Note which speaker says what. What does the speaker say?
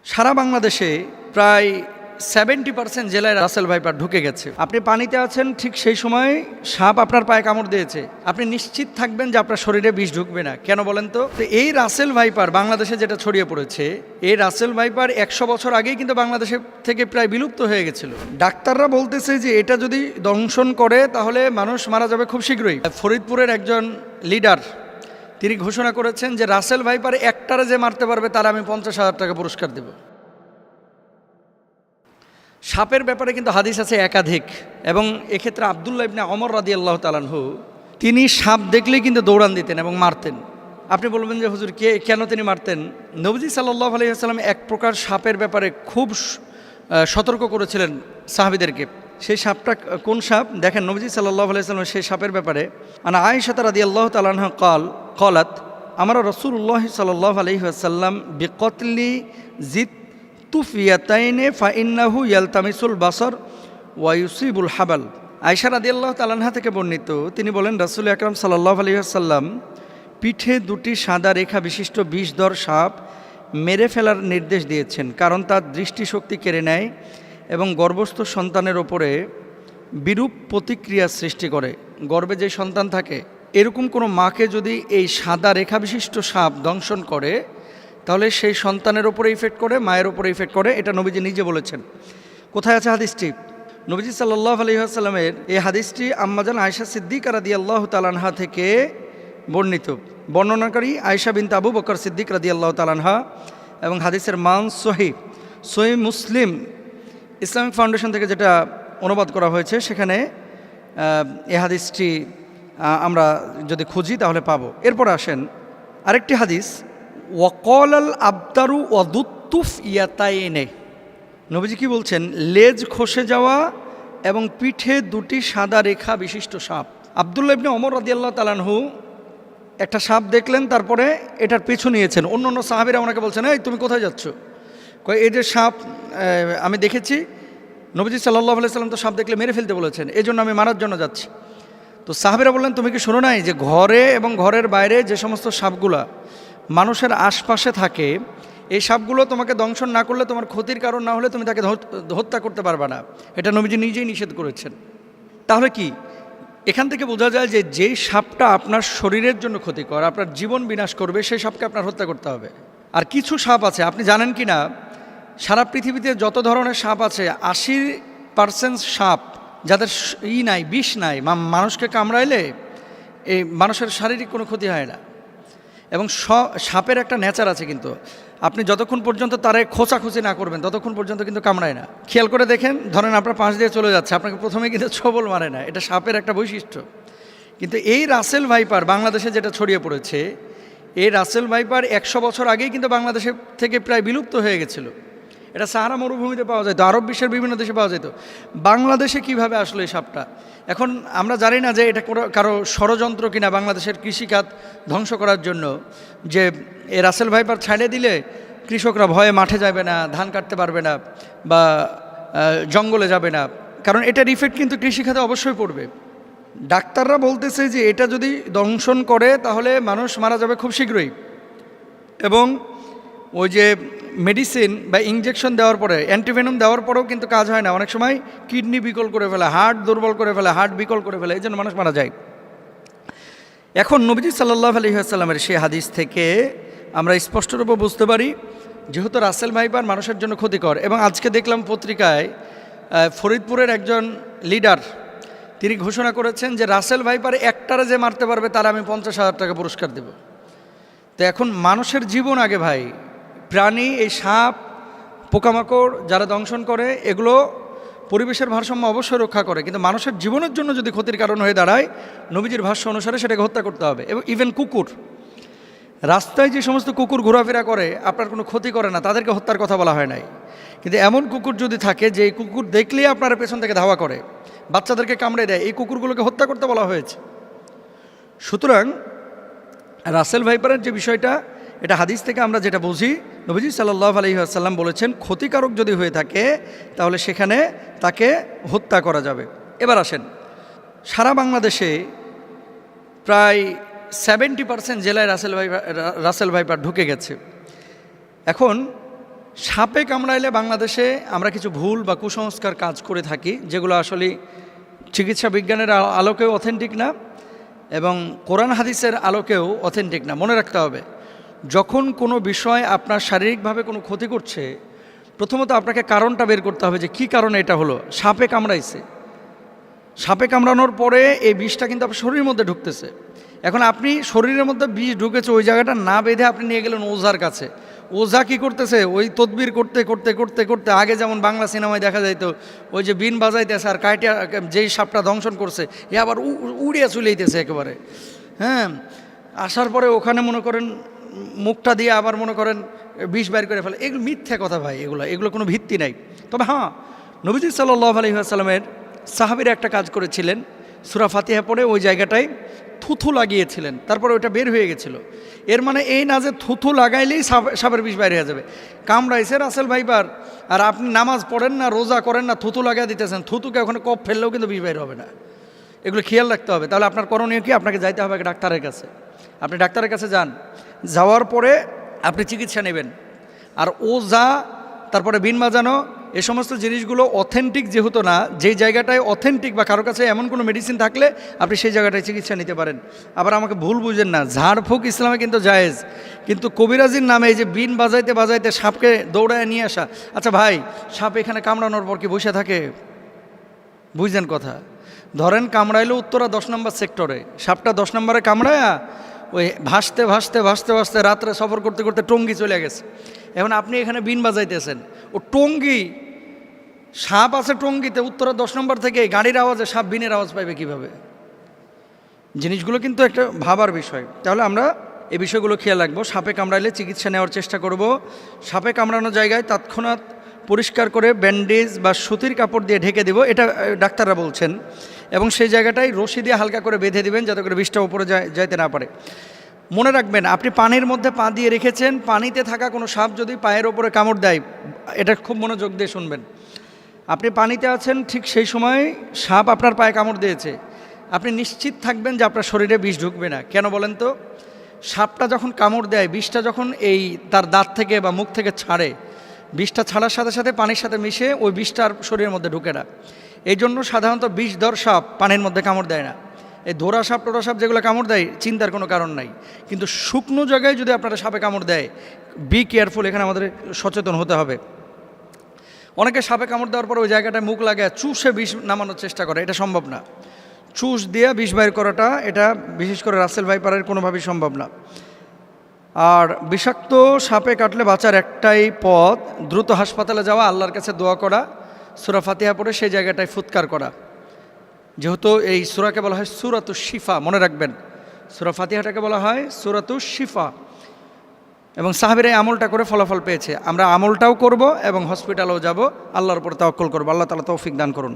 Speaker 1: সারা বাংলাদেশে প্রায় 70% জেলায় রাসেল ভাইপার ঢুকে গেছে। আপনি পানিতে আছেন, ঠিক সেই সময় সাপ আপনার পায়ে কামড় দিয়েছে, আপনি নিশ্চিত থাকবেন যে আপনার শরীরে বিষ ঢুকবে না। কেন বলেন তো? এই রাসেল ভাইপার বাংলাদেশে যেটা ছড়িয়ে পড়েছে, এই রাসেল ভাইপার 100 বছর আগেই কিন্তু বাংলাদেশে থেকে প্রায় বিলুপ্ত হয়ে গেছিল। ডাক্তাররা বলতেছে যে এটা যদি দংশন করে তাহলে মানুষ মারা যাবে খুব শীঘ্রই। ফরিদপুরের একজন লিডার তিনি ঘোষণা করেছেন যে রাসেল ভাইপার একটারে যে মারতে পারবে তার আমি 50,000 টাকা পুরস্কার দেব। সাপের ব্যাপারে কিন্তু হাদিস আছে একাধিক, এবং এক্ষেত্রে আব্দুল্লাহ ইবনে ওমর রাদিয়াল্লাহু তাআলা আনহু তিনি সাপ দেখলেই কিন্তু দৌড়ান দিতেন এবং মারতেন। আপনি বলবেন যে হুজুর কেন তিনি মারতেন? নবীজি সাল্লাল্লাহু আলাইহি ওয়াসাল্লাম এক প্রকার সাপের ব্যাপারে খুব সতর্ক করেছিলেন সাহাবীদেরকে। সেই সাপটা কোন সাপ দেখেন, নবীজি সাল্লাল্লাহু আলাইহি ওয়াসাল্লাম সেই সাপের ব্যাপারে আনা আয়েশা রাদিয়াল্লাহু তাআলা আনহা قالت আমরা রাসূলুল্লাহ সাল্লাল্লাহু আলাইহি ওয়াসাল্লাম বিকতলি জিত তুফিয়াতাইনে ফাইন্নাহু ইয়ালতামিসুল বাসর ওয়া ইউসিবুল হাবাল। আয়েশা রাদিয়াল্লাহু তাআলা আনহা থেকে বর্ণিত, তিনি বলেন রাসূল আকরাম সাল্লাল্লাহু আলাইহি ওয়াসাল্লাম পিঠে দুটি সাদা রেখা বিশিষ্ট বিষধর সাপ মেরে ফেলার নির্দেশ দিয়েছেন, কারণ তার দৃষ্টিশক্তি কেড়ে নেয় এবং গর্ভস্থ সন্তানের ওপরে বিরূপ প্রতিক্রিয়া সৃষ্টি করে। গর্ভে যে সন্তান থাকে, এরকম কোনো মাকে যদি এই সাদা রেখা বিশিষ্ট সাপ দংশন করে তাহলে সেই সন্তানের ওপরে ইফেক্ট করে, মায়ের ওপরে ইফেক্ট করে। এটা নবীজি নিজে বলেছেন। কোথায় আছে হাদিসটি? নবীজি সাল্লাল্লাহু আলাইহি ওয়াসাল্লামের এই হাদিসটি আম্মাজান আয়েশা সিদ্দিকা রাদিয়াল্লাহু তাআলা আনহা থেকে বর্ণিত। বর্ণনাকারী আয়েশা বিনতে আবু বকর সিদ্দিক রাদিয়াল্লাহু তাআলা আনহা, এবং হাদিসের মান সহিহ মুসলিম ইসলামিক ফাউন্ডেশন থেকে যেটা অনুবাদ করা হয়েছে, সেখানে এই হাদিসটি আমরা যদি খুঁজি তাহলে পাবো। এরপর আসেন আরেকটি হাদিস, ওয়াকলাল আবতারু ওয়াদুত্তুফ ইয়াতাইনে। নবীজি কি বলছেন? লেজ খসে যাওয়া এবং পিঠে দুটি সাদা রেখা বিশিষ্ট সাপ। আব্দুল্লাহ ইবনে ওমর রাদিয়াল্লাহু তাআলা আনহু একটা সাপ দেখলেন, তারপরে এটার পিছু নিয়েছেন। অন্য সাহাবীরা ওনাকে বলছেন, এই তুমি কোথায় যাচ্ছ? কয় এই যে সাপ আমি দেখেছি, নবীজি সাল্লাল্লাহু আলাইহি ওয়াসাল্লাম তো সাপ দেখলে মেরে ফেলতে বলেছেন, এই জন্য আমি মারার জন্য যাচ্ছি। তো সাহাবীরা বললেন, তুমি কি শোনো নাই যে ঘরে এবং ঘরের বাইরে যে সমস্ত সাপগুলা মানুষের আশপাশে থাকে, এই সাপগুলো তোমাকে দংশন না করলে, তোমার ক্ষতির কারণ না হলে তুমি তাকে হত্যা করতে পারবে না। এটা নবীজি নিজেই নিষেধ করেছেন। তাহলে কি এখান থেকে বোঝা যায় যে যেই সাপটা আপনার শরীরের জন্য ক্ষতিকর, আপনার জীবন বিনাশ করবে, সেই সাপকে আপনার হত্যা করতে হবে। আর কিছু সাপ আছে, আপনি জানেন কি না, সারা পৃথিবীতে যত ধরনের সাপ আছে 80% সাপ যাদের নাই, বিষ নাই, মানুষকে কামড়াইলে এই মানুষের শারীরিক কোনো ক্ষতি হয় না। এবং সাপের একটা নেচার আছে, কিন্তু আপনি যতক্ষণ পর্যন্ত তারে খোঁচাখুচি না করবেন ততক্ষণ পর্যন্ত কিন্তু কামড়ায় না। খেয়াল করে দেখেন, ধরেন আপনার পাশ দিয়ে চলে যাচ্ছে, আপনাকে প্রথমে কিন্তু ছোবল মারে না, এটা সাপের একটা বৈশিষ্ট্য। কিন্তু এই রাসেল ভাইপার বাংলাদেশে যেটা ছড়িয়ে পড়েছে, এই রাসেল ভাইপার 100 বছর আগেই কিন্তু বাংলাদেশে থেকে প্রায় বিলুপ্ত হয়ে গেছিল। এটা সাহারা মরুভূমিতে পাওয়া যেত, আরব বিশ্বের বিভিন্ন দেশে পাওয়া যেত। বাংলাদেশে কিভাবে আসলো এই সাপটা? এখন আমরা জানি না যে এটা কারো ষড়যন্ত্র কিনা বাংলাদেশের কৃষিখাত ধ্বংস করার জন্য, যে এই রাসেল ভাইপার ছাড়িয়ে দিলে কৃষকরা ভয়ে মাঠে যাবে না, ধান কাটতে পারবে না, বা জঙ্গলে যাবে না, কারণ এটার ইফেক্ট কিন্তু কৃষিখাতে অবশ্যই পড়বে। ডাক্তাররা বলতেছে যে এটা যদি দংশন করে তাহলে মানুষ মারা যাবে খুব শীঘ্রই, এবং ওই যে মেডিসিন বা ইঞ্জেকশন দেওয়ার পরে, অ্যান্টিভেনম দেওয়ার পরেও কিন্তু কাজ হয় না। অনেক সময় কিডনি বিকল করে ফেলে, হার্ট দুর্বল করে ফেলে, হার্ট বিকল করে ফেলে, এই জন্য মানুষ মারা যায়। এখন নবীজি সাল্লাল্লাহু আলাইহি ওয়াসাল্লামের সেই হাদিস থেকে আমরা স্পষ্টরূপে বুঝতে পারি, যেহেতু রাসেল ভাইপার মানুষের জন্য ক্ষতিকর। এবং আজকে দেখলাম পত্রিকায় ফরিদপুরের একজন লিডার তিনি ঘোষণা করেছেন যে রাসেল ভাইপার একটারে যে মারতে পারবে তার আমি 50,000 টাকা পুরস্কার দেব। তো এখন মানুষের জীবন আগে ভাই, প্রাণী, এই সাপ, পোকামাকড় যারা দংশন করে, এগুলো পরিবেশের ভারসাম্য অবশ্যই রক্ষা করে, কিন্তু মানুষের জীবনের জন্য যদি ক্ষতির কারণ হয়ে দাঁড়ায়, নবীজির ভাষ্য অনুসারে সেটাকে হত্যা করতে হবে। এবং ইভেন কুকুর, রাস্তায় যে সমস্ত কুকুর ঘোরাফেরা করে আপনার কোনো ক্ষতি করে না, তাদেরকে হত্যার কথা বলা হয় নাই। কিন্তু এমন কুকুর যদি থাকে যে এই কুকুর দেখলেই আপনার পেছন থেকে ধাওয়া করে, বাচ্চাদেরকে কামড়ে দেয়, এই কুকুরগুলোকে হত্যা করতে বলা হয়েছে। সুতরাং রাসেল ভাইপারের যে বিষয়টা, এটা হাদিস থেকে আমরা যেটা বুঝি, নবীজি সাল্লাল্লাহু আলাইহি ওয়াসাল্লাম বলেছেন ক্ষতিকারক যদি হয়ে থাকে তাহলে সেখানে তাকে হত্যা করা যাবে। এবার আসেন, সারা বাংলাদেশে প্রায় 70% জেলায় রাসেল ভাইপার ঢুকে গেছে। এখন সাপে কামড়াইলে বাংলাদেশে আমরা কিছু ভুল বা কুসংস্কার কাজ করে থাকি, যেগুলো আসলে চিকিৎসা বিজ্ঞানের আলোকেও অথেন্টিক না এবং কোরআন হাদিসের আলোকেও অথেন্টিক না। মনে রাখতে হবে, যখন কোনো বিষয় আপনার শারীরিকভাবে কোনো ক্ষতি করছে, প্রথমত আপনাকে কারণটা বের করতে হবে যে কী কারণে এটা হলো। সাপে কামড়াইছে, সাপে কামড়ানোর পরে এই বিষটা কিন্তু আপনার শরীরের মধ্যে ঢুকতেছে। এখন আপনি শরীরের মধ্যে বিষ ঢুকেছে, ওই জায়গাটা না বেঁধে আপনি নিয়ে গেলেন ওঝার কাছে। ওঝা কি করতেছে, ওই তদবির করতে করতে করতে করতে আগে যেমন বাংলা সিনেমায় দেখা যাইতো, ওই যে বিন বাজাইতেছে আর কাইটিয়া যেই সাপটা দংশন করছে এ আবার উড়িয়া চলেইতেছে একেবারে। হ্যাঁ, আসার পরে ওখানে মনে করেন মুখটা দিয়ে আবার মনে করেন বিষ বাইর করে ফেলে। এগুলো মিথ্যা কথা ভাই, এগুলো কোনো ভিত্তি নাই। তবে হ্যাঁ, নবীজি সাল্লাল্লাহু আলাইহি ওয়াসাল্লামের সাহাবীরা একটা কাজ করেছিলেন, সূরা ফাতিহা পড়ে ওই জায়গাটায় থুথু লাগিয়েছিলেন, তারপরে ওটা বের হয়ে গেছিল। এর মানে এই না যে থুথু লাগাইলেই সাপের বিষ বাইরে হয়ে যাবে। কামড়াইছে রাসেল ভাইবার, আর আপনি নামাজ পড়েন না, রোজা করেন না, থুথু লাগাই দিতেছেন, থুতুকে ওখানে কপ ফেললেও কিন্তু বিষ বাইর হবে না। এগুলো খেয়াল রাখতে হবে। তাহলে আপনার করণীয় কি? আপনাকে যাইতে হবে ডাক্তারের কাছে। আপনি ডাক্তারের কাছে যান, যাওয়ার পরে আপনি চিকিৎসা নেবেন। আর ওঝা, তারপরে বিন বাজানো, এই সমস্ত জিনিসগুলো অথেন্টিক যেহেতু না, যেই জায়গাটায় অথেন্টিক বা কারো কাছে এমন কোনো মেডিসিন থাকলে আপনি সেই জায়গাটায় চিকিৎসা নিতে পারেন। আবার আমাকে ভুল বুঝেন না, ঝাড়ফুঁক ইসলামে কিন্তু জায়েজ, কিন্তু কবিরাজির নামে এই যে বিন বাজাইতে বাজাইতে সাপকে দৌড়ায় নিয়ে আসা। আচ্ছা ভাই, সাপ এখানে কামড়ানোর পর কি বসে থাকে? বুঝলেন কথা? ধরেন কামড়াইলো উত্তরা 10 নম্বর সেক্টরে, সাপটা 10 নম্বরে কামড়ায়া ওই ভাসতে ভাসতে ভাসতে ভাসতে রাত্রে সফর করতে করতে টঙ্গী চলে গেছে। এখন আপনি এখানে বিন বাজাইতেছেন, ও টঙ্গী, সাপ আছে টঙ্গীতে, উত্তরা 10 নম্বর থেকে গাড়ির আওয়াজে সাপ বিনের আওয়াজ পাইবে কিভাবে? জিনিসগুলো কিন্তু একটা ভাবার বিষয়। তাহলে আমরা এই বিষয়গুলো খেয়াল রাখবো। সাপে কামড়াইলে চিকিৎসা নেওয়ার চেষ্টা করব। সাপে কামড়ানো জায়গায় তৎক্ষণাৎ পরিষ্কার করে ব্যান্ডেজ বা সুতির কাপড় দিয়ে ঢেকে দেব, এটা ডাক্তাররা বলছেন। এবং সেই জায়গাটায় রশি দিয়ে হালকা করে বেঁধে দিবেন, যাতে করে বিষটা উপরে যাইতে না পারে। মনে রাখবেন, আপনি পানির মধ্যে পা দিয়ে রেখেছেন, পানিতে থাকা কোনো সাপ যদি পায়ের ওপরে কামড় দেয়, এটা খুব মনোযোগ দিয়ে শুনবেন। আপনি পানিতে আছেন, ঠিক সেই সময় সাপ আপনার পায়ে কামড় দিয়েছে, আপনি নিশ্চিত থাকবেন যে আপনার শরীরে বিষ ঢুকবে না। কেন বলেন তো? সাপটা যখন কামড় দেয়, বিষটা যখন এই তার দাঁত থেকে বা মুখ থেকে ছাড়ে, বিষটা ছাড়ার সাথে সাথে পানির সাথে মিশে ওই বিষটার শরীরের মধ্যে ঢুকে না। এই জন্য সাধারণত বিষধর সাপ পানির মধ্যে কামড় দেয় না। এই ধরা সাপ টোরা সাপ যেগুলো কামড় দেয়, চিন্তার কোনো কারণ নাই। কিন্তু শুকনো জায়গায় যদি আপনারা সাপে কামড় দেয়, বি কেয়ারফুল, এখানে আমাদের সচেতন হতে হবে। অনেকে সাপে কামড় দেওয়ার পর ওই জায়গাটায় মুখ লাগায় চুষে বিষ নামানোর চেষ্টা করে, এটা সম্ভব না। চুষ দিয়ে বিষ বাইর করাটা, এটা বিশেষ করে রাসেল ভাইপারের কোনোভাবেই সম্ভব না। আর বিষাক্ত সাপে কাটলে বাঁচার একটাই পথ, দ্রুত হাসপাতালে যাওয়া, আল্লাহর কাছে দোয়া করা, সূরা ফাতিহা পড়ে সেই জায়গাটায় ফুৎকার করা। যেহেতু এই সূরাকে বলা হয় সূরাতুশ শিফা, মনে রাখবেন, সূরা ফাতিহাটাকে বলা হয় সূরাতুশ শিফা। এবং সাহাবীরা এই আমলটা করে ফলাফল পেয়েছে। আমরা আমলটাও করব এবং হসপিটালেও যাব, আল্লাহর উপর তাওয়াক্কুল করব। আল্লাহ তাআলা তৌফিক দান করুন।